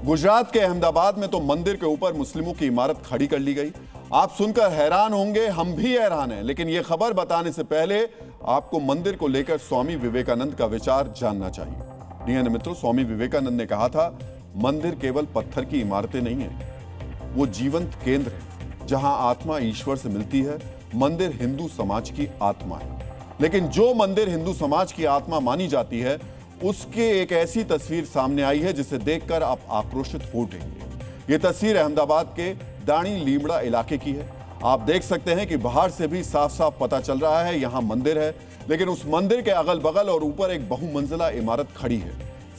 गुजरात के अहमदाबाद में तो मंदिर के ऊपर मुस्लिमों की इमारत खड़ी कर ली गई। आप सुनकर हैरान होंगे, हम भी हैरान हैं, लेकिन यह खबर बताने से पहले आपको मंदिर को लेकर स्वामी विवेकानंद का विचार जानना चाहिए। डीएन मित्रों, स्वामी विवेकानंद ने कहा था, मंदिर केवल पत्थर की इमारतें नहीं है, वो जीवंत केंद्र है जहां आत्मा ईश्वर से मिलती है। मंदिर हिंदू समाज की आत्मा है, लेकिन जो मंदिर हिंदू समाज की आत्मा मानी जाती है, उसके एक ऐसी तस्वीर सामने आई है जिसे देखकर आप आक्रोशित हो उठेंगे। यह तस्वीर अहमदाबाद के दाणी लीमड़ा इलाके की है। आप देख सकते हैं कि बाहर से भी साफ साफ पता चल रहा है यहां मंदिर है, लेकिन उस मंदिर के अगल बगल और ऊपर एक बहुमंजिला इमारत खड़ी है।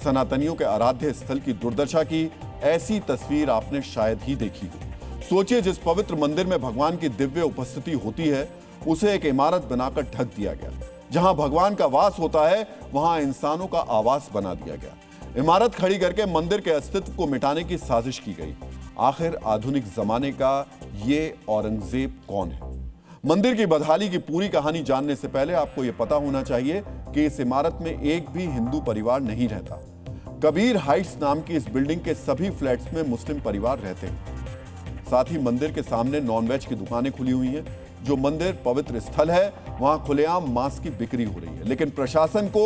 सनातनियों के आराध्य स्थल की दुर्दशा की ऐसी तस्वीर आपने शायद ही देखी हो। सोचिए, जिस पवित्र मंदिर में भगवान की दिव्य उपस्थिति होती है, उसे एक इमारत बनाकर ढक दिया गया। जहां भगवान का वास होता है, वहां इंसानों का आवास बना दिया गया। इमारत खड़ी करके मंदिर के अस्तित्व को मिटाने की साजिश की गई। आखिर आधुनिक जमाने का ये औरंगजेब कौन है? मंदिर की बदहाली की पूरी कहानी जानने से पहले आपको यह पता होना चाहिए कि इस इमारत में एक भी हिंदू परिवार नहीं रहता। कबीर हाइट्स नाम की इस बिल्डिंग के सभी फ्लैट्स में मुस्लिम परिवार रहते हैं। साथ ही मंदिर के सामने नॉनवेज की दुकानें खुली हुई हैं। जो मंदिर पवित्र स्थल है, वहां खुलेआम मांस की बिक्री हो रही है, लेकिन प्रशासन को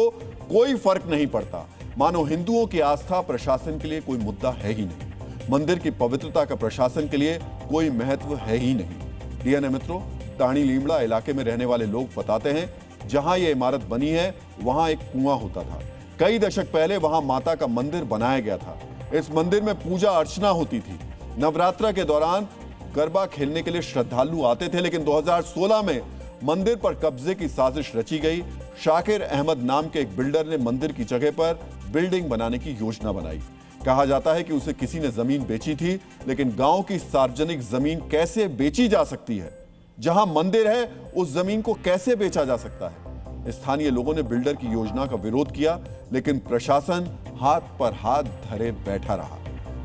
कोई फर्क नहीं पड़ता। मानो हिंदुओं की आस्था प्रशासन के लिए कोई मुद्दा है ही नहीं। मंदिर की पवित्रता का प्रशासन के लिए कोई महत्व है ही नहीं। डीएन मित्रों, दाणी लीमड़ा इलाके में रहने वाले लोग बताते हैं, जहां यह इमारत बनी है, वहां एक कुआं होता था। कई दशक पहले वहां माता का मंदिर बनाया गया था। इस मंदिर में पूजा अर्चना होती थी। नवरात्र के दौरान गरबा खेलने के लिए श्रद्धालु आते थे, लेकिन 2016 में मंदिर पर कब्जे की साजिश रची गई। शाकिर अहमद नाम के एक बिल्डर ने मंदिर की जगह पर बिल्डिंग बनाने की योजना बनाई। कहा जाता है कि उसे किसी ने जमीन बेची थी, लेकिन गांव की सार्वजनिक जमीन कैसे बेची जा सकती है? जहां मंदिर है, उस जमीन को कैसे बेचा जा सकता है? स्थानीय लोगों ने बिल्डर की योजना का विरोध किया, लेकिन प्रशासन हाथ पर हाथ धरे बैठा रहा।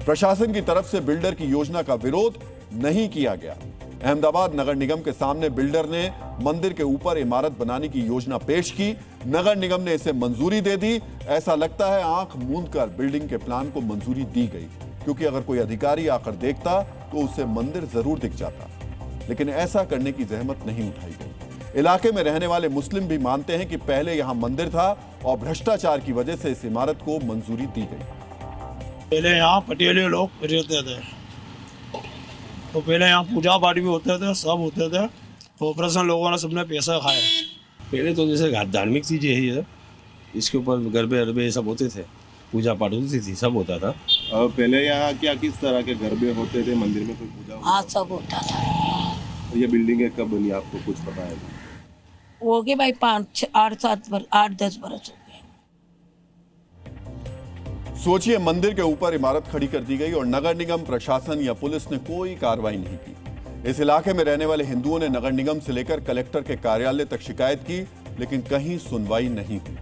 प्रशासन की तरफ से बिल्डर की योजना का विरोध नहीं किया गया। अहमदाबाद नगर निगम के सामने बिल्डर ने मंदिर के ऊपर इमारत बनाने की योजना पेश की। नगर निगम ने इसे मंजूरी दे दी। ऐसा लगता है आंख मूंदकर बिल्डिंग के प्लान को मंजूरी दी गई, क्योंकि अगर कोई अधिकारी आकर देखता तो उसे मंदिर जरूर दिख जाता, लेकिन ऐसा करने की जहमत नहीं उठाई गई। इलाके में रहने वाले मुस्लिम भी मानते हैं कि पहले यहां मंदिर था और भ्रष्टाचार की वजह से इस इमारत को मंजूरी दी गई। पहले यहाँ पटेली लोग रहते थे, तो पहले यहाँ पूजा पाठ भी होते थे, सब होते थे। ऑपरेशन लोगों ने सबने पैसा खाया। पहले तो जैसे धार्मिक चीज़ें है, इसके ऊपर गरबे अरबे सब होते थे, पूजा पाठ होती थी, सब होता था। और पहले यहाँ क्या किस तरह के गरबे होते थे? मंदिर में कोई पूजा? हाँ, सब होता था। ये बिल्डिंग कब बनी, आपको कुछ पता है? वो के भाई 8-10 बरस हो गए। सोचिए, मंदिर के ऊपर इमारत खड़ी कर दी गई और नगर निगम, प्रशासन या पुलिस ने कोई कार्रवाई नहीं की। इस इलाके में रहने वाले हिंदुओं ने नगर निगम से लेकर कलेक्टर के कार्यालय तक शिकायत की, लेकिन कहीं सुनवाई नहीं हुई।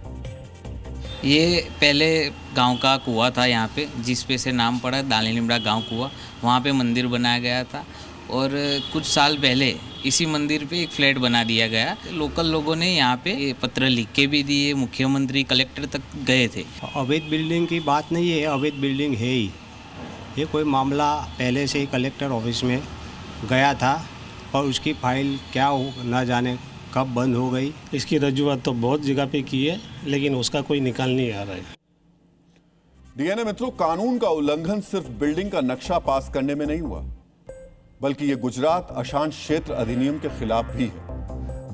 ये पहले गांव का कुआं था यहाँ पे, जिस पे से नाम पड़ा दाणी लीमड़ा गांव कुआं। वहाँ पे मंदिर बनाया गया था और कुछ साल पहले इसी मंदिर पे एक फ्लैट बना दिया गया। लोकल लोगों ने यहाँ पे पत्र लिख के भी दिए, मुख्यमंत्री कलेक्टर तक गए थे। अवैध बिल्डिंग की बात नहीं है, अवैध बिल्डिंग है ही। ये कोई मामला पहले से ही कलेक्टर ऑफिस में गया था और उसकी फाइल क्या हो ना जाने कब बंद हो गई। इसकी रजूआत तो बहुत जगह पे की है, लेकिन उसका कोई निकाल नहीं आ रहा है। डीएनए मित्रों, कानून का उल्लंघन सिर्फ बिल्डिंग का नक्शा पास करने में नहीं हुआ, बल्कि यह गुजरात अशांत क्षेत्र अधिनियम के खिलाफ भी है।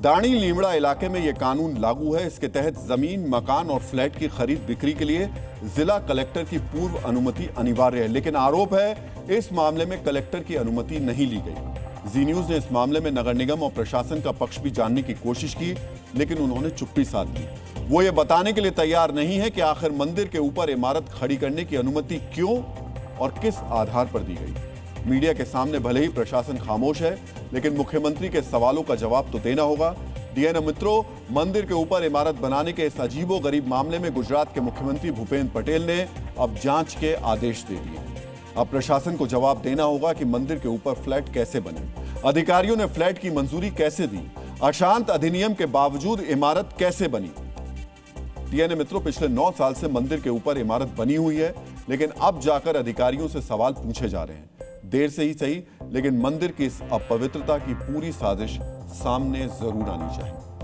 दाणी लीमड़ा इलाके में यह कानून लागू है। इसके तहत जमीन, मकान और फ्लैट की खरीद बिक्री के लिए जिला कलेक्टर की पूर्व अनुमति अनिवार्य है, लेकिन आरोप है इस मामले में कलेक्टर की अनुमति नहीं ली गई। जी न्यूज ने इस मामले में नगर निगम और प्रशासन का पक्ष भी जानने की कोशिश की, लेकिन उन्होंने चुप्पी साध ली। वो ये बताने के लिए तैयार नहीं है कि आखिर मंदिर के ऊपर इमारत खड़ी करने की अनुमति क्यों और किस आधार पर दी गई। मीडिया के सामने भले ही प्रशासन खामोश है, लेकिन मुख्यमंत्री के सवालों का जवाब तो देना होगा। डीएन मित्रों, मंदिर के ऊपर इमारत बनाने के इस अजीबोगरीब मामले में गुजरात के मुख्यमंत्री भूपेंद्र पटेल ने अब जांच के आदेश दे दिए। अब प्रशासन को जवाब देना होगा कि मंदिर के ऊपर फ्लैट कैसे बने, अधिकारियों ने फ्लैट की मंजूरी कैसे दी, अशांत अधिनियम के बावजूद इमारत कैसे बनी। डीएन मित्रों, पिछले 9 साल से मंदिर के ऊपर इमारत बनी हुई है, लेकिन अब जाकर अधिकारियों से सवाल पूछे जा रहे हैं। देर से ही सही, लेकिन मंदिर की इस अपवित्रता की पूरी साजिश सामने जरूर आनी चाहिए।